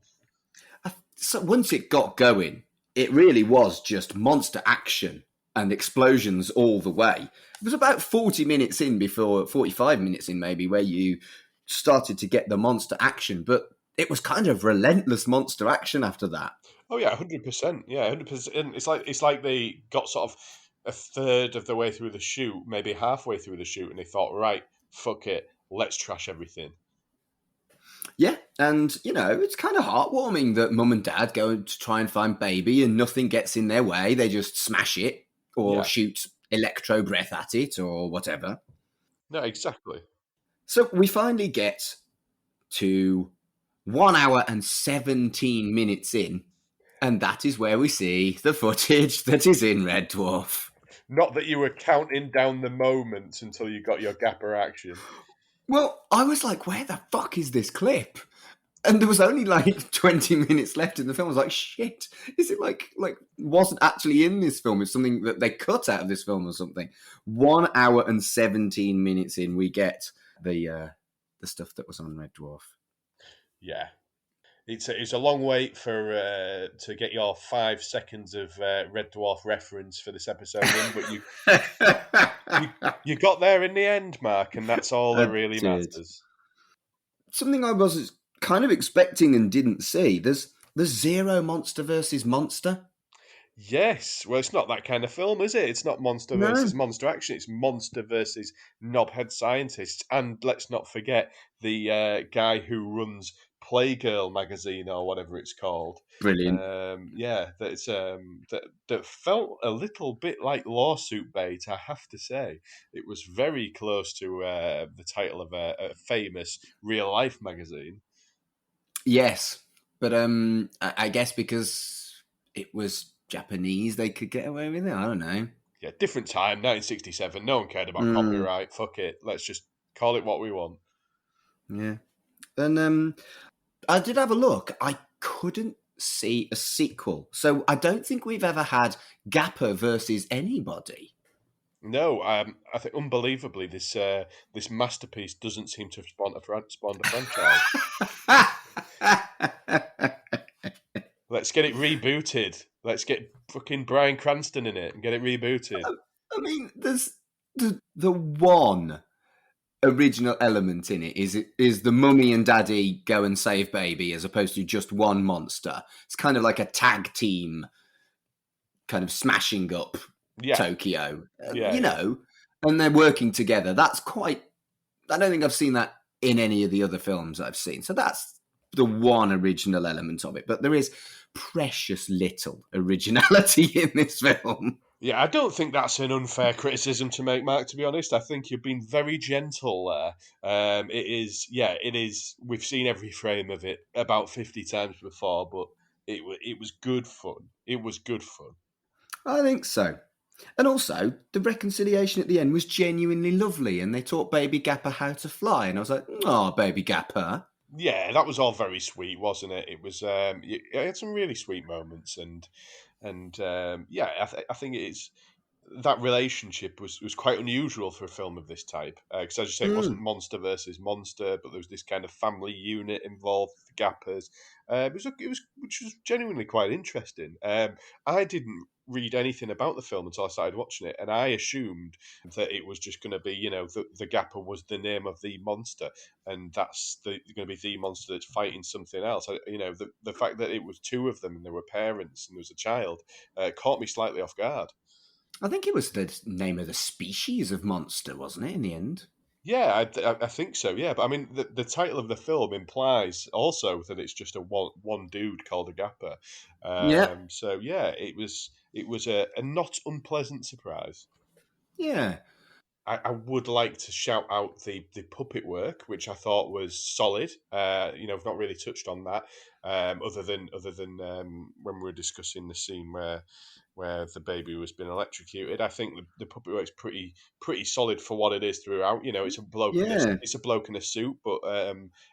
So once it got going, it really was just monster action and explosions all the way. It was about 45 minutes in maybe, where you started to get the monster action, but it was kind of relentless monster action after that. Oh yeah, 100%. Yeah, 100%. It's like they got sort of a third of the way through the shoot, maybe halfway through the shoot, and they thought, right, fuck it, let's trash everything. Yeah, and, it's kind of heartwarming that mum and dad go to try and find baby and nothing gets in their way. They just smash it or shoot electro breath at it or whatever. No, exactly. So we finally get to 1 hour and 17 minutes in, and that is where we see the footage that is in Red Dwarf. Not that you were counting down the moments until you got your Gappa action. Well, I was like, where the fuck is this clip? And there was only like 20 minutes left in the film. I was like, shit, is it like wasn't actually in this film? It's something that they cut out of this film or something. 1 hour and 17 minutes in, we get the stuff that was on Red Dwarf. Yeah. It's a long wait for to get your 5 seconds of Red Dwarf reference for this episode in, but you got there in the end, Mark, and that's all that really matters. Something I was kind of expecting and didn't see. There's zero monster versus monster. Yes, well, it's not that kind of film, is it? It's not monster versus monster action. It's monster versus knobhead scientists, and let's not forget the guy who runs Playgirl magazine or whatever it's called. Brilliant. That felt a little bit like lawsuit bait, I have to say. It was very close to the title of a famous real life magazine. Yes, but I guess because it was Japanese, they could get away with it. I don't know. Yeah, different time, 1967. No one cared about copyright. Fuck it. Let's just call it what we want. Yeah. And I did have a look. I couldn't see a sequel. So I don't think we've ever had Gappa versus anybody. No, I think unbelievably this masterpiece doesn't seem to have spawned a franchise. Let's get it rebooted. Let's get fucking Bryan Cranston in it and get it rebooted. I mean, there's the one original element in it is the mummy and daddy go and save baby as opposed to just one monster. It's kind of like a tag team kind of smashing up Tokyo. and they're working together. That's quite... I don't think I've seen that in any of the other films I've seen. So that's the one original element of it. But there is precious little originality in this film. Yeah, I don't think that's an unfair criticism to make, Mark, to be honest. I think you've been very gentle there. It is. We've seen every frame of it about 50 times before, but it was good fun. It was good fun. I think so. And also, the reconciliation at the end was genuinely lovely, and they taught Baby Gappa how to fly, and I was like, oh, Baby Gappa. Yeah, that was all very sweet, wasn't it? It was. It had some really sweet moments, and I think it is. That relationship was quite unusual for a film of this type. Because as you say, it wasn't monster versus monster, but there was this kind of family unit involved, the Gappas. Which was genuinely quite interesting. I didn't read anything about the film until I started watching it, and I assumed that it was just going to be, the Gappa was the name of the monster, and that's going to be the monster that's fighting something else. The fact that it was two of them and there were parents and there was a child caught me slightly off guard. I think it was the name of the species of monster, wasn't it, in the end? Yeah, I think so. Yeah, but I mean, the title of the film implies also that it's just a one dude called a Gappa. Yeah. So yeah, it was a not unpleasant surprise. Yeah. I would like to shout out the puppet work, which I thought was solid. I've not really touched on that, other than when we were discussing the scene where the baby was being electrocuted. I think the puppet work's pretty solid for what it is throughout. It's a bloke. Yeah. It's a bloke in a suit, but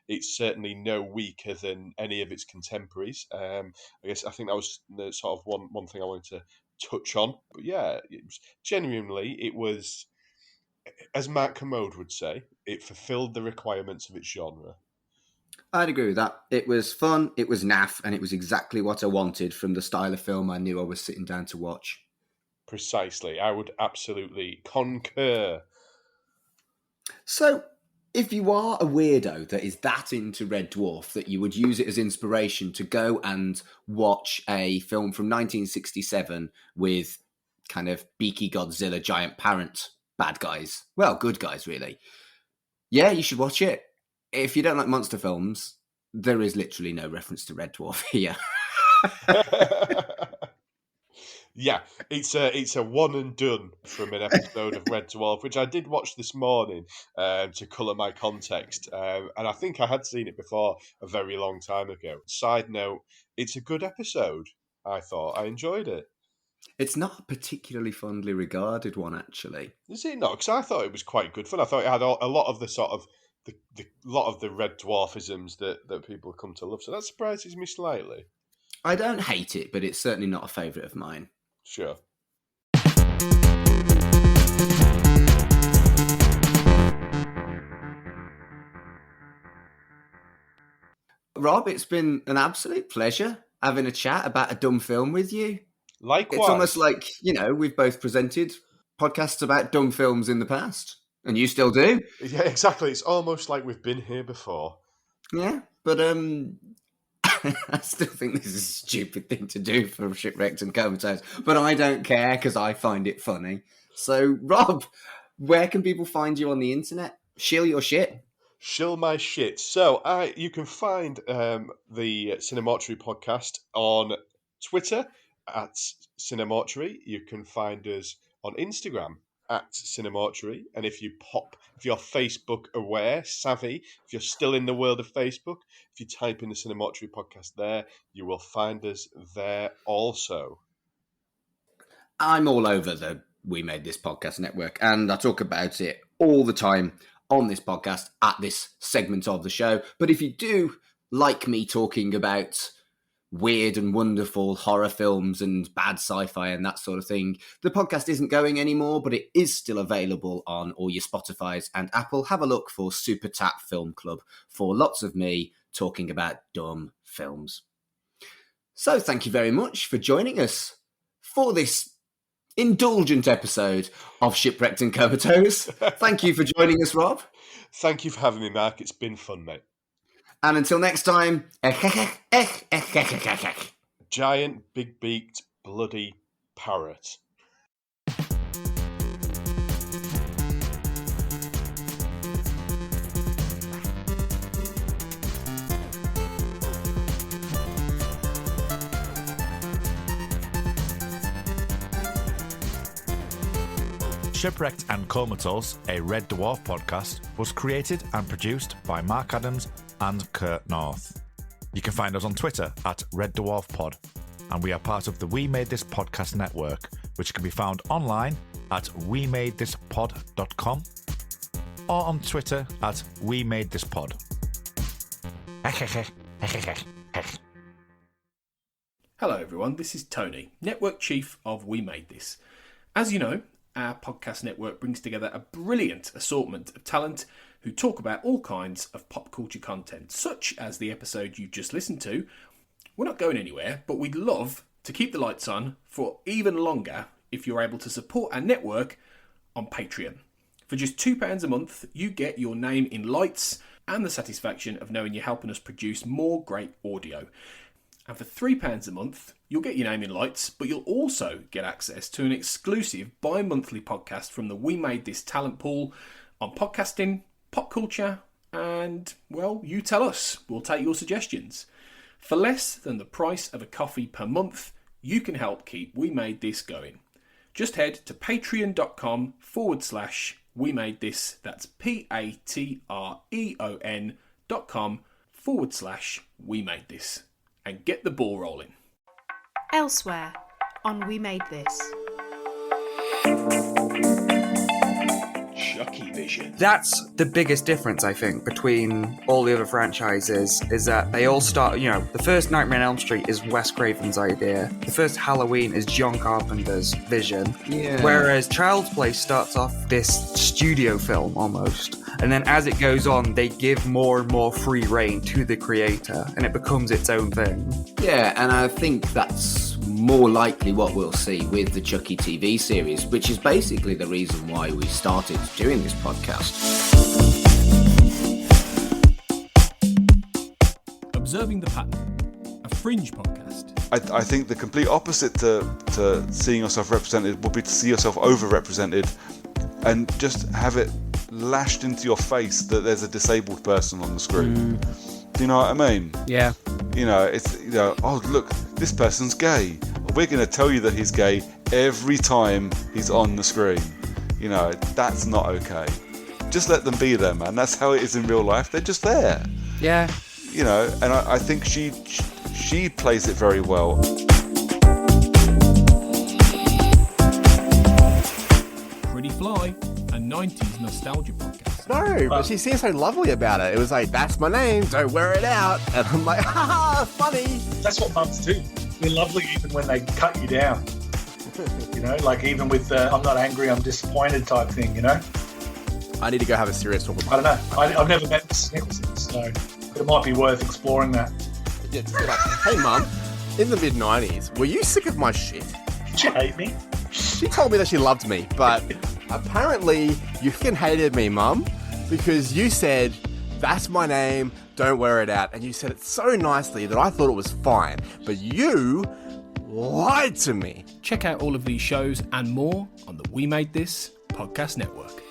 it's certainly no weaker than any of its contemporaries. I think that was the sort of one thing I wanted to touch on. But yeah, it was, as Mark Commode would say, it fulfilled the requirements of its genre. I'd agree with that. It was fun, it was naff, and it was exactly what I wanted from the style of film I knew I was sitting down to watch. Precisely. I would absolutely concur. So, if you are a weirdo that is that into Red Dwarf that you would use it as inspiration to go and watch a film from 1967 with kind of beaky Godzilla giant parent bad guys, well, good guys, really. Yeah, you should watch it. If you don't like monster films, there is literally no reference to Red Dwarf here. Yeah, it's a one and done from an episode of Red Dwarf, which I did watch this morning to colour my context, and I think I had seen it before a very long time ago. Side note, it's a good episode. I thought I enjoyed it. It's not a particularly fondly regarded one, actually. Is it not? Because I thought it was quite good fun. I thought it had a lot of the sort of the lot of the Red Dwarfisms that people come to love. So that surprises me slightly. I don't hate it, but it's certainly not a favourite of mine. Sure. Rob, it's been an absolute pleasure having a chat about a dumb film with you. Likewise. It's almost like, we've both presented podcasts about dumb films in the past, and you still do. Yeah, exactly. It's almost like we've been here before. Yeah, but I still think this is a stupid thing to do for Shipwrecked and Comatose, but I don't care because I find it funny. So, Rob, where can people find you on the internet? Shill your shit. Shill my shit. So, you can find the Cinemortuary podcast on Twitter at Cinemortuary. You can find us on Instagram at Cinemortuary. And if you're Facebook aware, savvy, if you're still in the world of Facebook, if you type in the Cinemortuary podcast there, you will find us there also. I'm all over the We Made This Podcast network, and I talk about it all the time on this podcast at this segment of the show. But if you do like me talking about weird and wonderful horror films and bad sci-fi and that sort of thing, the podcast isn't going anymore, but it is still available on all your Spotify's and Apple. Have a look for Super Tap Film Club for lots of me talking about dumb films. So thank you very much for joining us for this indulgent episode of Shipwrecked and Comatose. Thank you for joining us, Rob. Thank you for having me, Mark. It's been fun, mate. And until next time, giant, big-beaked, bloody parrot. Shipwrecked and Comatose, a Red Dwarf podcast, was created and produced by Mark Adams and Kurt North. You can find us on Twitter at Red Dwarf Pod, and we are part of the We Made This Podcast network, which can be found online at wemadethispod.com or on Twitter at wemadethispod. Hello everyone, this is Tony, Network Chief of We Made This. As you know, our podcast network brings together a brilliant assortment of talent who talk about all kinds of pop culture content, such as the episode you just listened to. We're not going anywhere, but we'd love to keep the lights on for even longer if you're able to support our network on Patreon. For just £2 a month, you get your name in lights and the satisfaction of knowing you're helping us produce more great audio. And for £3 a month, you'll get your name in lights, but you'll also get access to an exclusive bi-monthly podcast from the We Made This talent pool on podcasting, pop culture, and, well, you tell us. We'll take your suggestions. For less than the price of a coffee per month, you can help keep We Made This going. Just head to patreon.com/We Made This. That's patreon.com/We Made This. And get the ball rolling. Elsewhere on We Made This. Chucky Vision. That's the biggest difference, I think, between all the other franchises, is that they all start, the first Nightmare on Elm Street is Wes Craven's idea. The first Halloween is John Carpenter's vision. Yeah. Whereas Child's Play starts off this studio film almost. And then as it goes on, they give more and more free reign to the creator, and it becomes its own thing. Yeah, and I think that's more likely what we'll see with the Chucky TV series, which is basically the reason why we started doing this podcast. Observing the Pattern, a fringe podcast. I think the complete opposite to seeing yourself represented would be to see yourself overrepresented and just have it lashed into your face that there's a disabled person on the screen. Do you know what I mean? Yeah. It's, oh, look, this person's gay. We're going to tell you that he's gay every time he's on the screen. That's not okay. Just let them be there, man. That's how it is in real life. They're just there. Yeah. And I think she plays it very well. Pretty Fly, a 90s nostalgia podcast. No, but she seems so lovely about it. It was like, that's my name, don't wear it out. And I'm like, ha, funny. That's what mums do. They're lovely even when they cut you down. Like even with I'm not angry, I'm disappointed type thing, I need to go have a serious talk with I don't know. I've never met Mrs. Nicholson, so it might be worth exploring that. Hey, Mum, in the mid-90s, were you sick of my shit? Did you hate me? She told me that she loved me, but apparently you fucking hated me, Mum, because you said, that's my name, don't wear it out. And you said it so nicely that I thought it was fine. But you lied to me. Check out all of these shows and more on the We Made This podcast network.